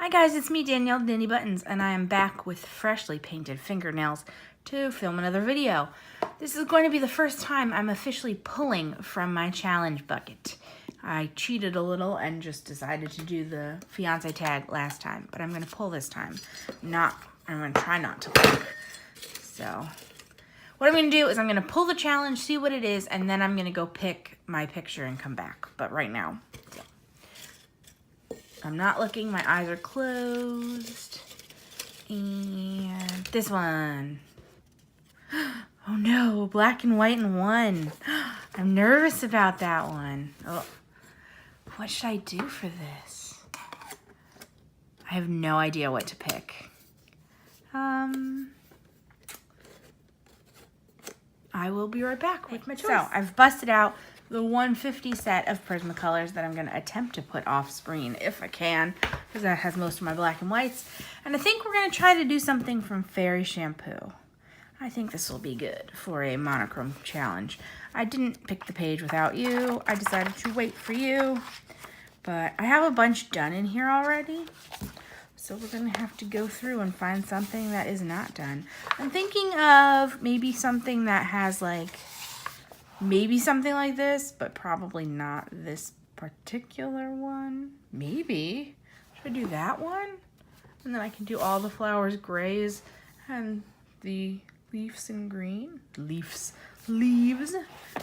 Hi guys, it's me, Danielle Dandy Buttons, and I am back with freshly painted fingernails to film another video. This is going to be the first time I'm officially pulling from my challenge bucket. I cheated a little and just decided to do the fiance tag last time, but I'm going to pull this time. I'm going to try not to look. So, what I'm going to do is I'm going to pull the challenge, see what it is, and then I'm going to go pick my picture and come back. But right now, I'm not looking, my eyes are closed. And this one. Oh no, black and white in one. I'm nervous about that one. Oh, what should I do for this? I have no idea what to pick. I will be right back with my choice. So I've busted out the 150 set of Prismacolors that I'm going to attempt to put off screen if I can, because that has most of my black and whites. And I think we're going to try to do something from Fairy Shampoo. I think this will be good for a monochrome challenge. I didn't pick the page without you. I decided to wait for you. But I have a bunch done in here already. So we're going to have to go through and find something that is not done. I'm thinking of maybe something that has like, maybe something like this, but probably not this particular one. Maybe. Should I do that one? And then I can do all the flowers grays and the leaves in green. Leaves.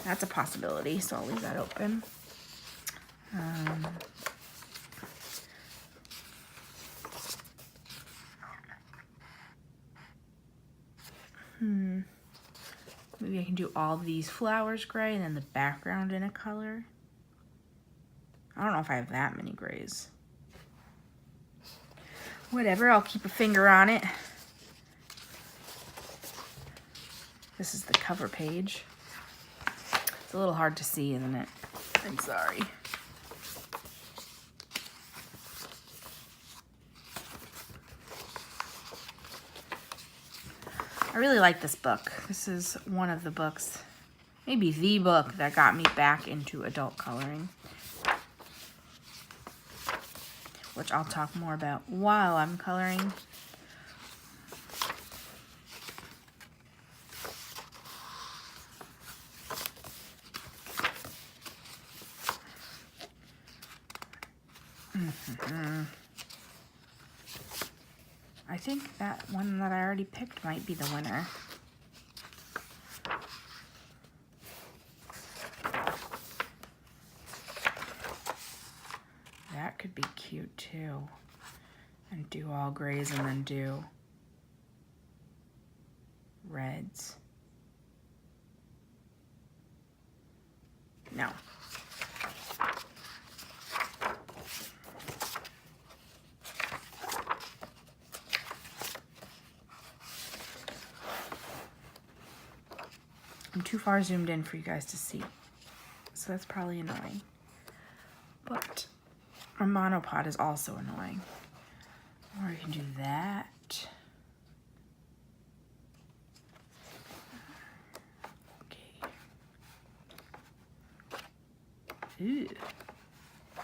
That's a possibility, so I'll leave that open. Maybe I can do all these flowers gray and then the background in a color. I don't know if I have that many grays. Whatever, I'll keep a finger on it. This is the cover page. It's a little hard to see, isn't it? I'm sorry. I really like this book. This is one of the books, maybe the book that got me back into adult coloring, which I'll talk more about while I'm coloring. I think that one that I already picked might be the winner. That could be cute too. And do all grays and then do reds. No. I'm too far zoomed in for you guys to see, so that's probably annoying. But our monopod is also annoying. Or you can do that. Okay. Ooh.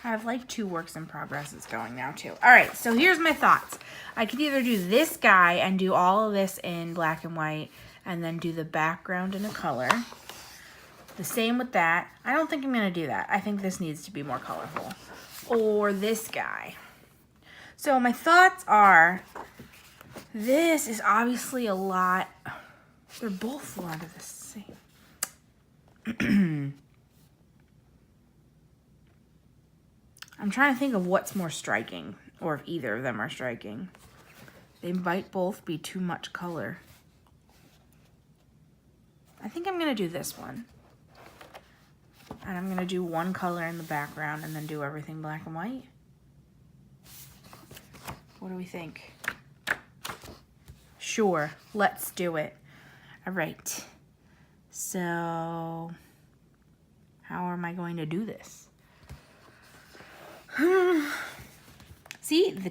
I have like 2 works in progresses going now too. All right, so here's my thoughts. I could either do this guy and do all of this in black and white and then do the background in a color. The same with that. I don't think I'm gonna do that. I think this needs to be more colorful. Or this guy. So my thoughts are, this is obviously a lot, they're both a lot of the same. I'm trying to think of what's more striking, or if either of them are striking. They might both be too much color. I think I'm gonna do this one. And I'm gonna do one color in the background and then do everything black and white. What do we think? Sure, let's do it. All right, so how am I going to do this? See, the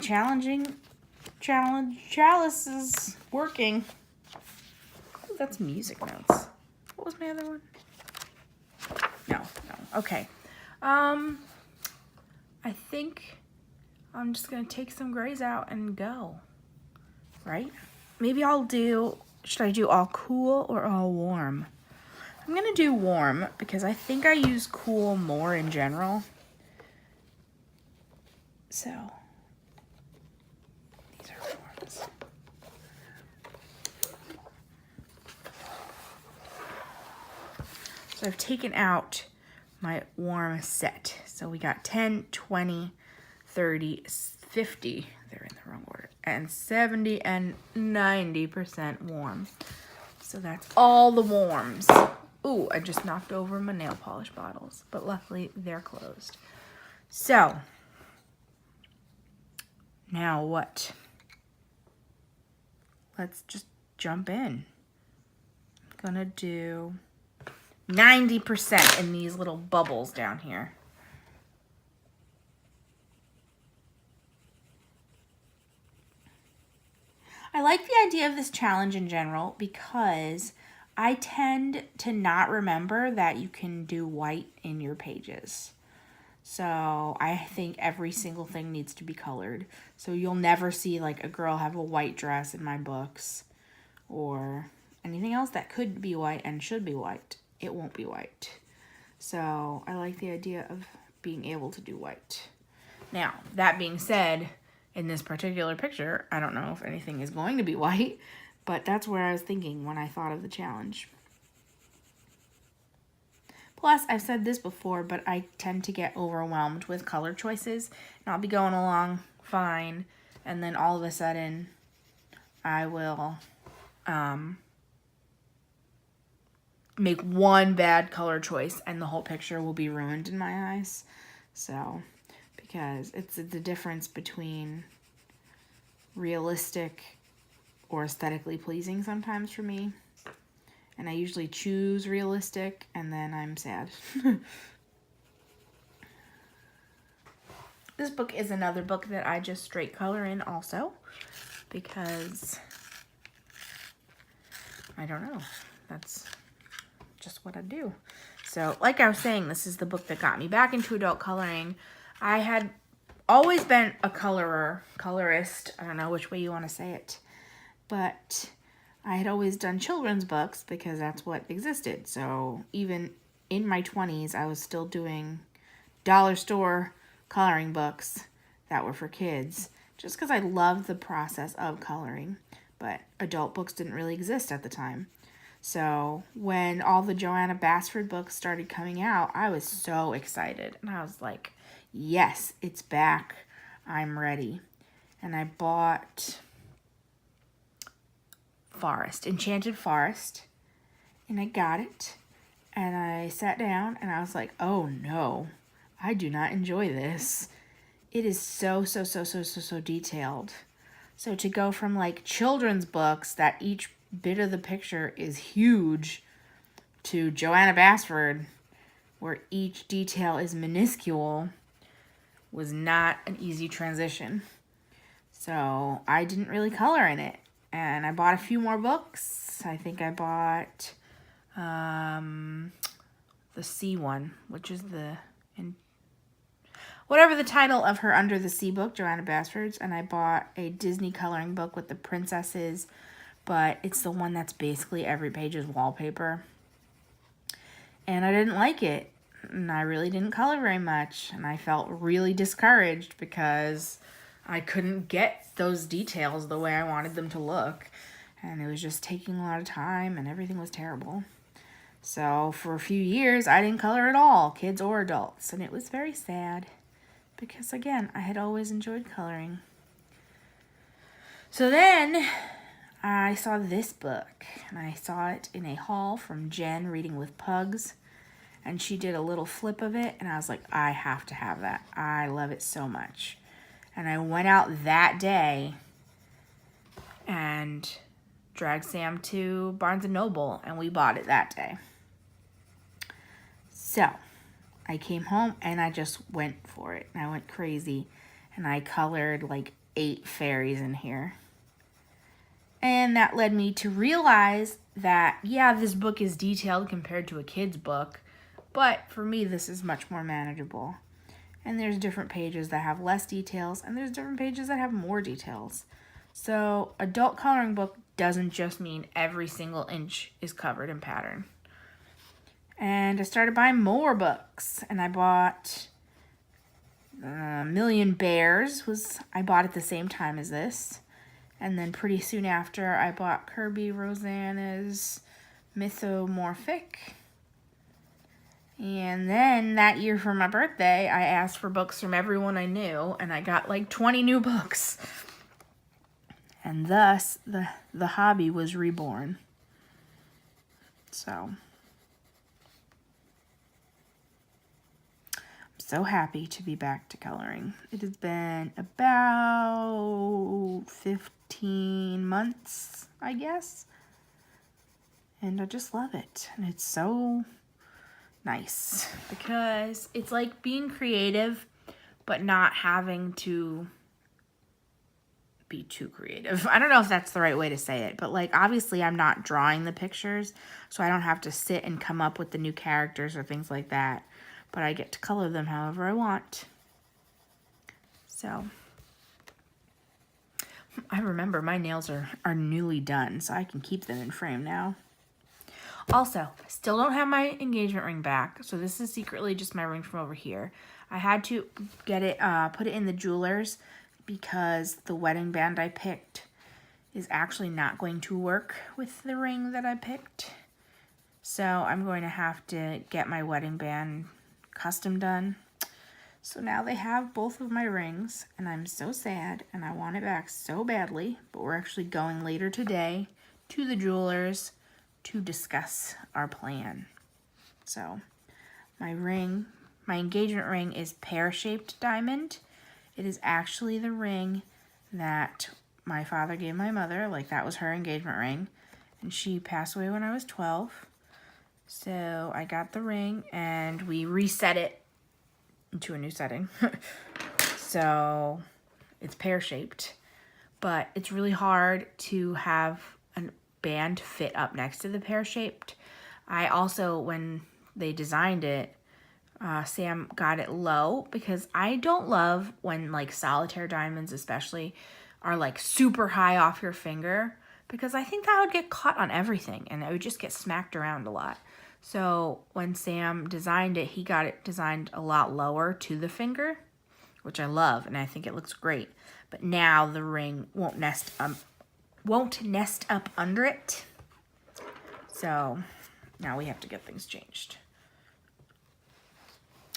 chalice is working. Ooh, that's music notes. What was my other one? No, okay. I think I'm just going to take some grays out and go, right? Maybe I'll do, should I do all cool or all warm? I'm going to do warm because I think I use cool more in general. So, these are warms. So I've taken out my warm set. So we got 10, 20, 30, 50, they're in the wrong order, and 70 and 90% warm. So that's all the warms. Ooh, I just knocked over my nail polish bottles, but luckily they're closed. So, now what? Let's just jump in. I'm gonna do 90% in these little bubbles down here. I like the idea of this challenge in general because I tend to not remember that you can do white in your pages. So I think every single thing needs to be colored. So you'll never see like a girl have a white dress in my books or anything else that could be white and should be white. It won't be white. So I like the idea of being able to do white. Now, that being said, in this particular picture, I don't know if anything is going to be white, but that's where I was thinking when I thought of the challenge. Plus, I've said this before, but I tend to get overwhelmed with color choices, and I'll be going along fine, and then all of a sudden, I will make one bad color choice and the whole picture will be ruined in my eyes. So, because it's the difference between realistic or aesthetically pleasing sometimes for me. And I usually choose realistic and then I'm sad. This book is another book that I just straight color in also because I don't know. That's just what I do. So, like I was saying, this is the book that got me back into adult coloring. I had always been a colorist. I don't know which way you want to say it. But I had always done children's books because that's what existed. So, even in my 20s, I was still doing dollar store coloring books that were for kids. Just because I loved the process of coloring. But adult books didn't really exist at the time. So when all the Joanna Basford books started coming out, I was so excited. And I was like, yes, it's back. I'm ready. And I bought Enchanted Forest. And I got it. And I sat down and I was like, oh no, I do not enjoy this. It is so detailed. So to go from like children's books that each bit of the picture is huge to Joanna Basford where each detail is minuscule was not an easy transition. So I didn't really color in it. And I bought a few more books. I think I bought the Sea one, which is whatever the title of her Under the Sea book, Joanna Basford's. And I bought a Disney coloring book with the princesses, but it's the one that's basically every page is wallpaper. And I didn't like it. And I really didn't color very much. And I felt really discouraged because I couldn't get those details the way I wanted them to look. And it was just taking a lot of time and everything was terrible. So for a few years, I didn't color at all, kids or adults. And it was very sad because, again, I had always enjoyed coloring. So then I saw this book, and I saw it in a haul from Jen, Reading with Pugs, and she did a little flip of it, and I was like, I have to have that. I love it so much. And I went out that day and dragged Sam to Barnes & Noble, and we bought it that day. So I came home, and I just went for it, and I went crazy, and I colored like 8 fairies in here. And that led me to realize that, yeah, this book is detailed compared to a kid's book, but for me, this is much more manageable. And there's different pages that have less details, and there's different pages that have more details. So adult coloring book doesn't just mean every single inch is covered in pattern. And I started buying more books, and I bought Million Bears. I bought at the same time as this. And then pretty soon after, I bought Kirby Rosanna's Mythomorphic. And then that year for my birthday, I asked for books from everyone I knew, and I got like 20 new books. And thus, the hobby was reborn. So, I'm so happy to be back to coloring. It has been about 15 months, I guess. And I just love it. And it's so nice because it's like being creative but not having to be too creative. I don't know if that's the right way to say it, but like obviously I'm not drawing the pictures, so I don't have to sit and come up with the new characters or things like that, but I get to color them however I want. So I remember my nails are newly done, so I can keep them in frame now. Also, still don't have my engagement ring back, so this is secretly just my ring from over here. I had to get it, put it in the jeweler's because the wedding band I picked is actually not going to work with the ring that I picked. So I'm going to have to get my wedding band custom done. So now they have both of my rings, and I'm so sad, and I want it back so badly, but we're actually going later today to the jeweler's to discuss our plan. So my engagement ring is pear-shaped diamond. It is actually the ring that my father gave my mother, like that was her engagement ring, and she passed away when I was 12. So I got the ring and we reset it into a new setting. So it's pear-shaped, but it's really hard to have a band fit up next to the pear-shaped. I also, when they designed it, Sam got it low because I don't love when like solitaire diamonds especially are like super high off your finger, because I think that would get caught on everything and it would just get smacked around a lot. So when Sam designed it, he got it designed a lot lower to the finger, which I love and I think it looks great. But now the ring won't nest up under it. So now we have to get things changed.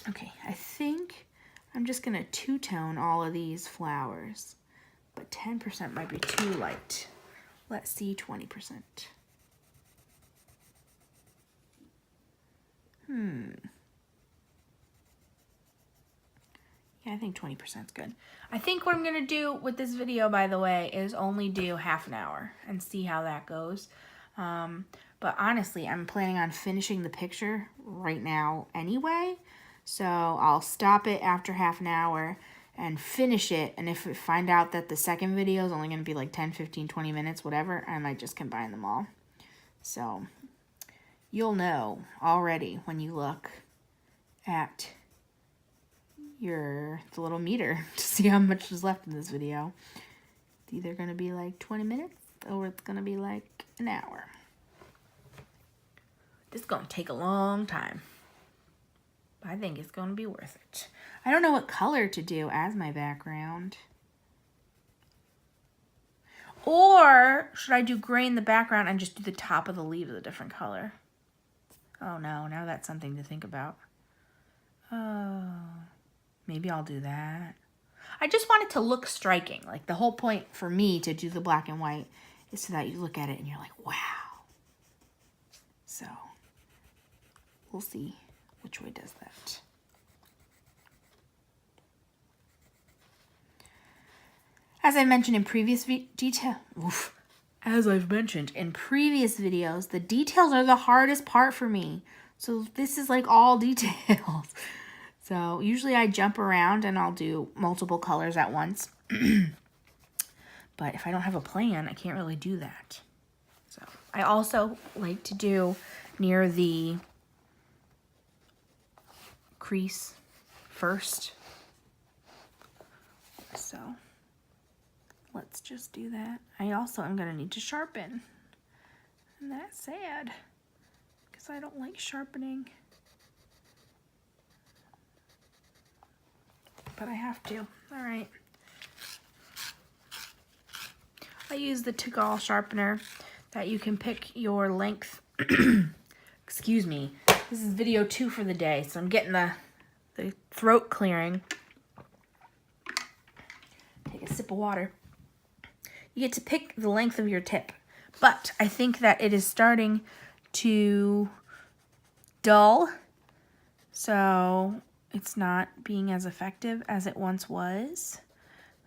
Okay, I think I'm just gonna two-tone all of these flowers, but 10% might be too light. Let's see 20%. Yeah, I think 20% is good. I think what I'm gonna do with this video, by the way, is only do half an hour and see how that goes. But honestly, I'm planning on finishing the picture right now anyway. So I'll stop it after half an hour and finish it. And if I find out that the second video is only going to be like 10, 15, 20 minutes, whatever, I might just combine them all. So you'll know already when you look at the little meter to see how much is left in this video. It's either going to be like 20 minutes or it's going to be like an hour. This is going to take a long time. I think it's going to be worth it. I don't know what color to do as my background. Or should I do gray in the background and just do the top of the leaves a different color? Oh no, now that's something to think about. Oh, maybe I'll do that. I just want it to look striking. Like the whole point for me to do the black and white is so that you look at it and you're like, wow. So we'll see which way does that. As I mentioned in previous As I've mentioned in previous videos, the details are the hardest part for me. So this is like all details. So usually I jump around and I'll do multiple colors at once. But if I don't have a plan, I can't really do that. So I also like to do near the crease first So let's just do that. I also am going to need to sharpen. And that's sad because I don't like sharpening. But I have to. All right. I use the Tegall sharpener that you can pick your length. Excuse me. This is video 2 for the day, so I'm getting the throat clearing. Take a sip of water. You get to pick the length of your tip, but I think that it is starting to dull, so it's not being as effective as it once was.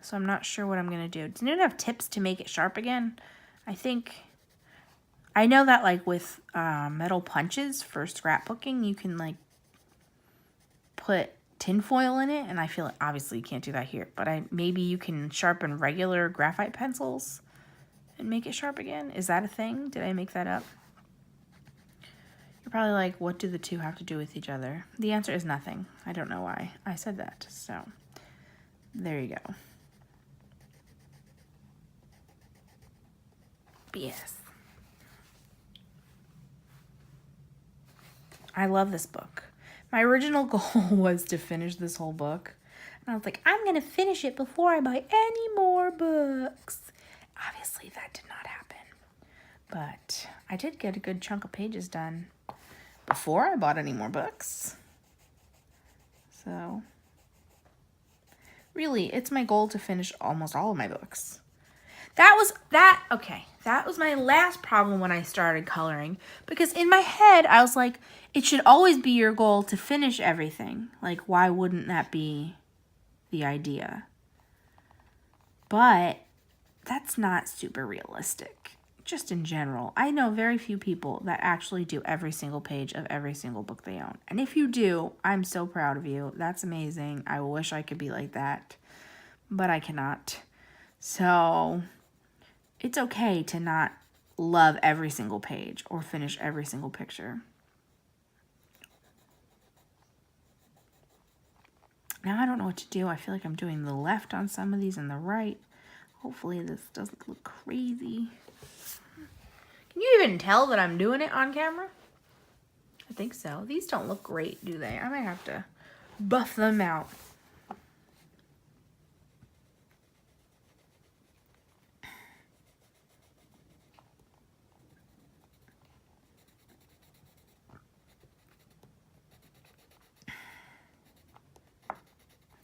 So I'm not sure what I'm going to do. Does anyone have tips to make it sharp again? I know that like with metal punches for scrapbooking, you can like put tinfoil in it, and I feel obviously you can't do that here, but maybe you can sharpen regular graphite pencils and make it sharp again. Is that a thing? Did I make that up? You're probably like, what do the two have to do with each other? The answer is nothing. I don't know why I said that. So there you go. BS. I love this book. My original goal was to finish this whole book. And I was like, I'm going to finish it before I buy any more books. Obviously, that did not happen. But I did get a good chunk of pages done before I bought any more books. So, really, it's my goal to finish almost all of my books. That was my last problem when I started coloring, because in my head I was like, it should always be your goal to finish everything. Like, why wouldn't that be the idea? But that's not super realistic. Just in general, I know very few people that actually do every single page of every single book they own. And if you do, I'm so proud of you. That's amazing. I wish I could be like that, but I cannot. So it's okay to not love every single page or finish every single picture. Now I don't know what to do. I feel like I'm doing the left on some of these and the right. Hopefully this doesn't look crazy. Can you even tell that I'm doing it on camera? I think so. These don't look great, do they? I might have to buff them out.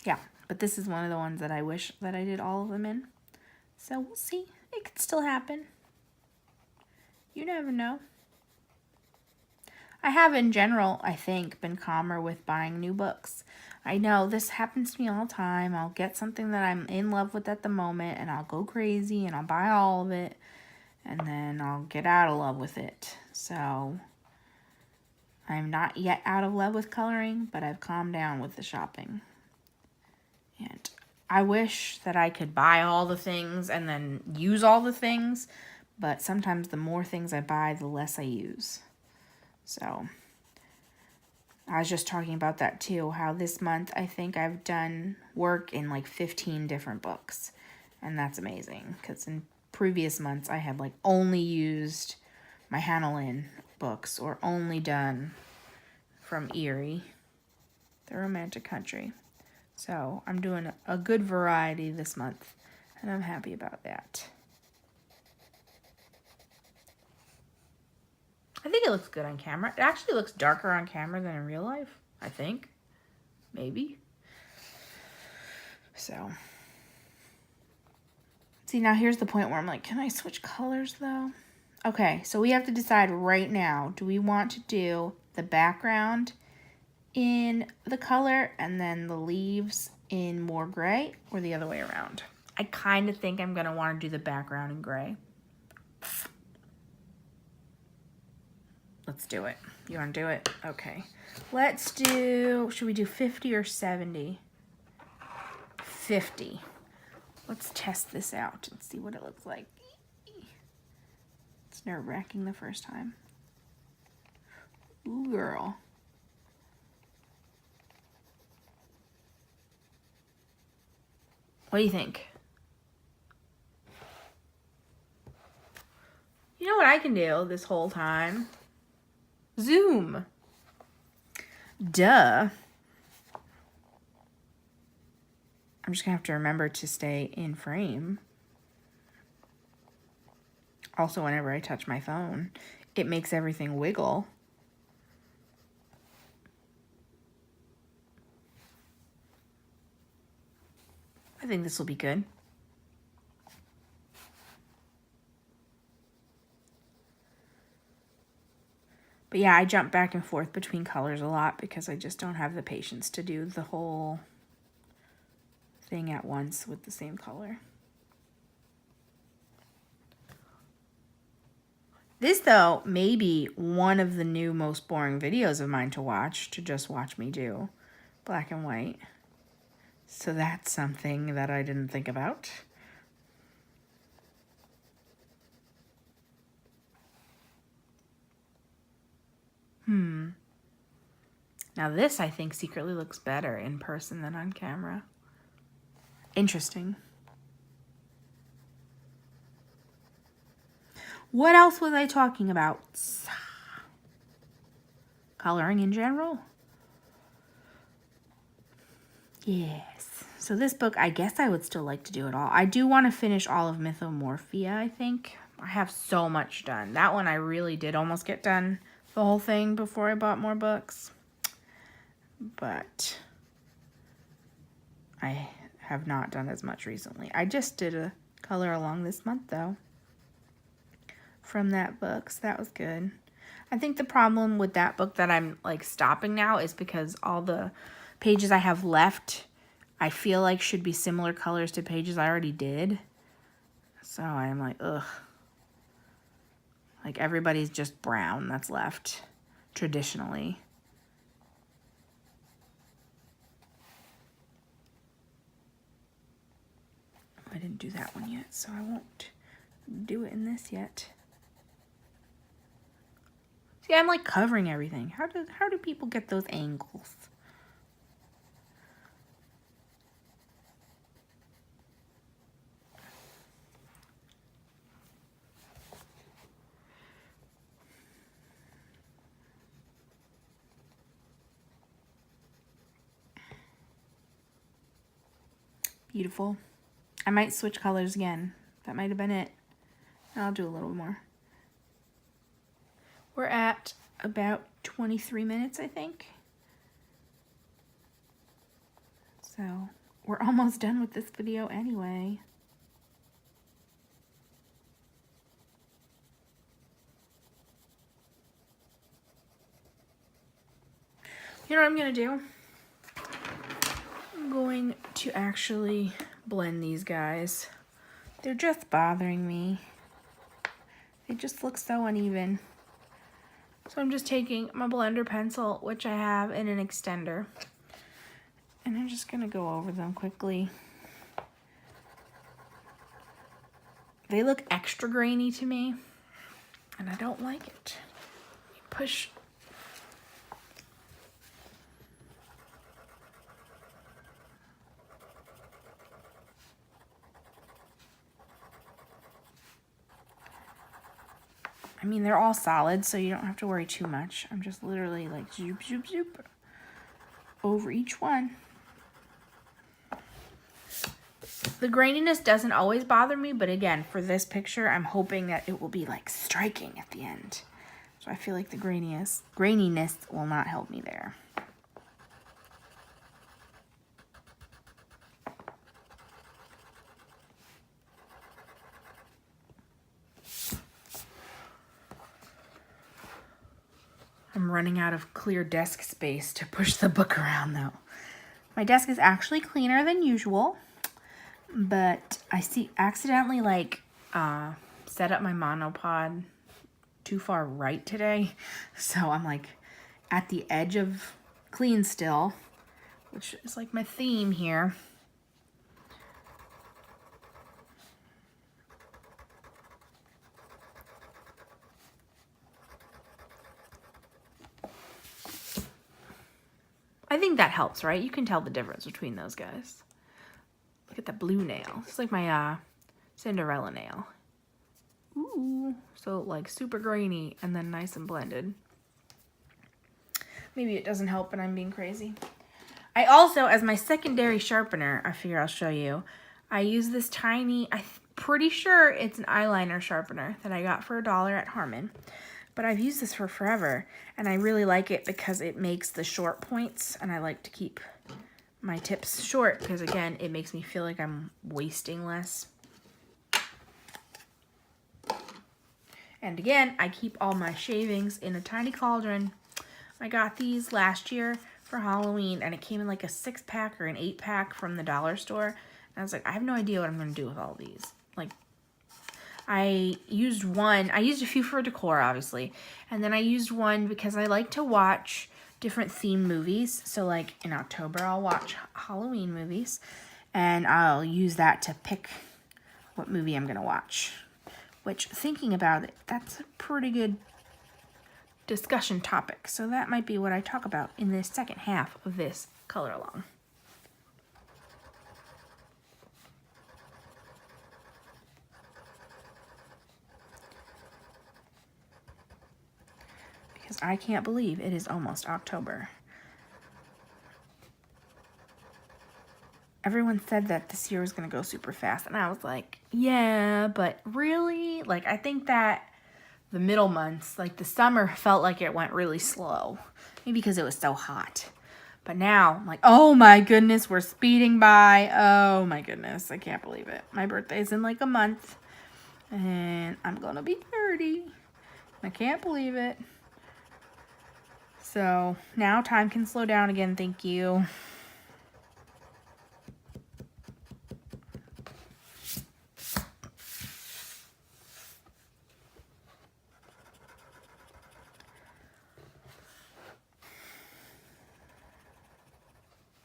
Yeah, but this is one of the ones that I wish that I did all of them in. So we'll see. It could still happen. You never know. I have in general, I think, been calmer with buying new books. I know this happens to me all the time. I'll get something that I'm in love with at the moment and I'll go crazy and I'll buy all of it and then I'll get out of love with it. So I'm not yet out of love with coloring, but I've calmed down with the shopping. And I wish that I could buy all the things and then use all the things, but sometimes the more things I buy, the less I use. So I was just talking about that too, how this month I think I've done work in like 15 different books. And that's amazing because in previous months I had like only used my Hannah Lynn books or only done from Erie, The Romantic Country. So I'm doing a good variety this month, and I'm happy about that. I think it looks good on camera. It actually looks darker on camera than in real life, I think. Maybe. So. See, now here's the point where I'm like, can I switch colors though? Okay, so we have to decide right now. Do we want to do the background in the color and then the leaves in more gray, or the other way around? I kind of think I'm going to want to do the background in gray. Let's do it. You want to do it? Okay. Let's do, should we do 50 or 70? 50. Let's test this out and see what it looks like. It's nerve-wracking the first time. Ooh, girl. What do you think? You know what I can do this whole time? Zoom. Duh. I'm just gonna have to remember to stay in frame. Also, whenever I touch my phone, it makes everything wiggle. I think this will be good. But yeah, I jump back and forth between colors a lot because I just don't have the patience to do the whole thing at once with the same color. This, though, may be one of the new most boring videos of mine to watch, to just watch me do black and white. So that's something that I didn't think about. Now this, I think, secretly looks better in person than on camera. Interesting. What else was I talking about? Coloring in general? Yes. So this book, I guess I would still like to do it all. I do want to finish all of Mythomorphia, I think. I have so much done. That one I really did almost get done the whole thing before I bought more books. But I have not done as much recently. I just did a color along this month, though, from that book, so that was good. I think the problem with that book that I'm like stopping now is because all the pages I have left I feel like should be similar colors to pages I already did. So I'm like, ugh. Like everybody's just brown that's left traditionally. I didn't do that one yet, so I won't do it in this yet. See, I'm like covering everything. How do people get those angles? Beautiful. I might switch colors again. That might have been it. I'll do a little more. We're at about 23 minutes, I think. So we're almost done with this video anyway. You know what I'm gonna do? I'm going to actually blend these guys. They're just bothering me. They just look so uneven. So I'm just taking my blender pencil, which I have in an extender, and I'm just gonna go over them quickly. They look extra grainy to me, and I don't like it. Push. I mean, they're all solid, so you don't have to worry too much. I'm just literally like zoop, zoop, zoop over each one. The graininess doesn't always bother me, but again, for this picture, I'm hoping that it will be like striking at the end. So I feel like the graininess will not help me there. I'm running out of clear desk space to push the book around, though. My desk is actually cleaner than usual, but I accidentally like set up my monopod too far right today, so I'm like at the edge of clean still, which is like my theme here. I think that helps, right? You can tell the difference between those guys. Look at the blue nail. It's like my Cinderella nail. Ooh, so like super grainy and then nice and blended. Maybe it doesn't help and I'm being crazy. I also, as my secondary sharpener, I figure I'll show you, I use this tiny, I'm pretty sure it's an eyeliner sharpener that I got for $1 at Harmon. But I've used this for forever, and I really like it because it makes the short points, and I like to keep my tips short because, again, it makes me feel like I'm wasting less. And again, I keep all my shavings in a tiny cauldron. I got these last year for Halloween, and it came in like a 6-pack or an 8-pack from the dollar store. And I was like, I have no idea what I'm going to do with all these. Like, I used a few for decor, obviously. And then I used one because I like to watch different theme movies. So like in October, I'll watch Halloween movies. And I'll use that to pick what movie I'm going to watch. Which, thinking about it, that's a pretty good discussion topic. So that might be what I talk about in the second half of this color along. Because I can't believe it is almost October. Everyone said that this year was going to go super fast. And I was like, yeah, but really? Like, I think that the middle months, like the summer, felt like it went really slow. Maybe because it was so hot. But now, I'm like, oh my goodness, we're speeding by. Oh my goodness, I can't believe it. My birthday's in like a month. And I'm going to be 30. I can't believe it. So now time can slow down again, thank you.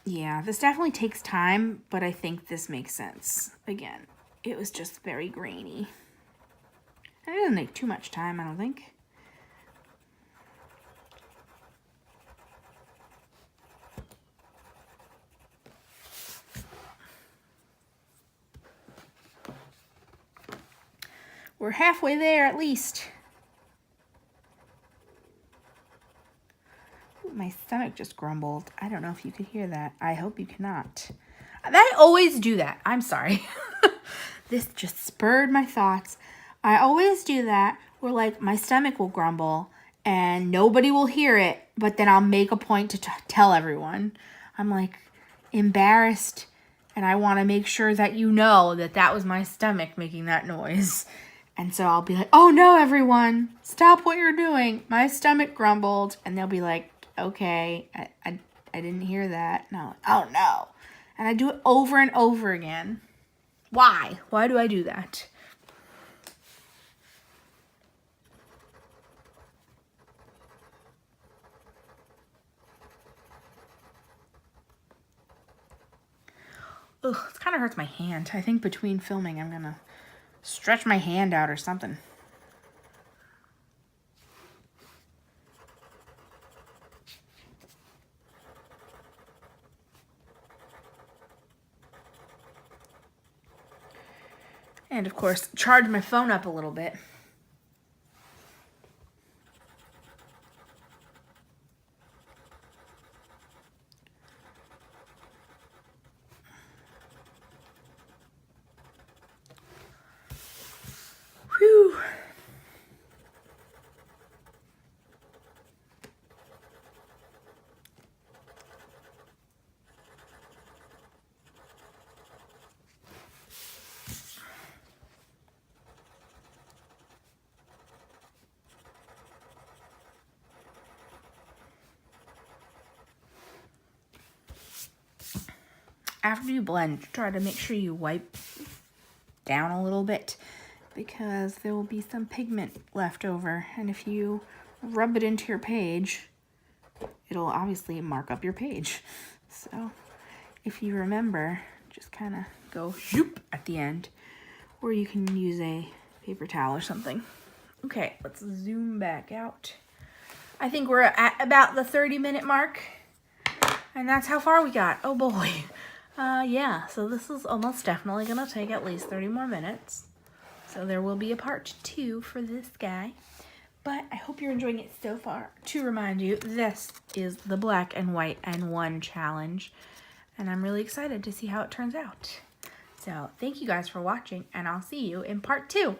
Yeah, this definitely takes time, but I think this makes sense. Again, it was just very grainy. And it doesn't take too much time, I don't think. We're halfway there at least. My stomach just grumbled. I don't know if you could hear that. I hope you cannot. I always do that. I'm sorry. This just spurred my thoughts. I always do that where like my stomach will grumble and nobody will hear it, but then I'll make a point to tell everyone. I'm like embarrassed and I want to make sure that you know that that was my stomach making that noise. And so I'll be like, oh no, everyone, stop what you're doing. My stomach grumbled. And they'll be like, okay, I didn't hear that. No, oh no. And I do it over and over again. Why? Why do I do that? Ugh, it kind of hurts my hand. I think between filming, I'm gonna stretch my hand out or something. And of course, charge my phone up a little bit. Whew. After you blend, try to make sure you wipe down a little bit because there will be some pigment left over. And if you rub it into your page, it'll obviously mark up your page. So if you remember, just kind of go zoop at the end, or you can use a paper towel or something. Okay, let's zoom back out. I think we're at about the 30-minute mark. And that's how far we got. Oh boy. Yeah, so this is almost definitely going to take at least 30 more minutes. So there will be a part 2 for this guy. But I hope you're enjoying it so far. To remind you, this is the Black and White and One challenge. And I'm really excited to see how it turns out. So thank you guys for watching, and I'll see you in part 2.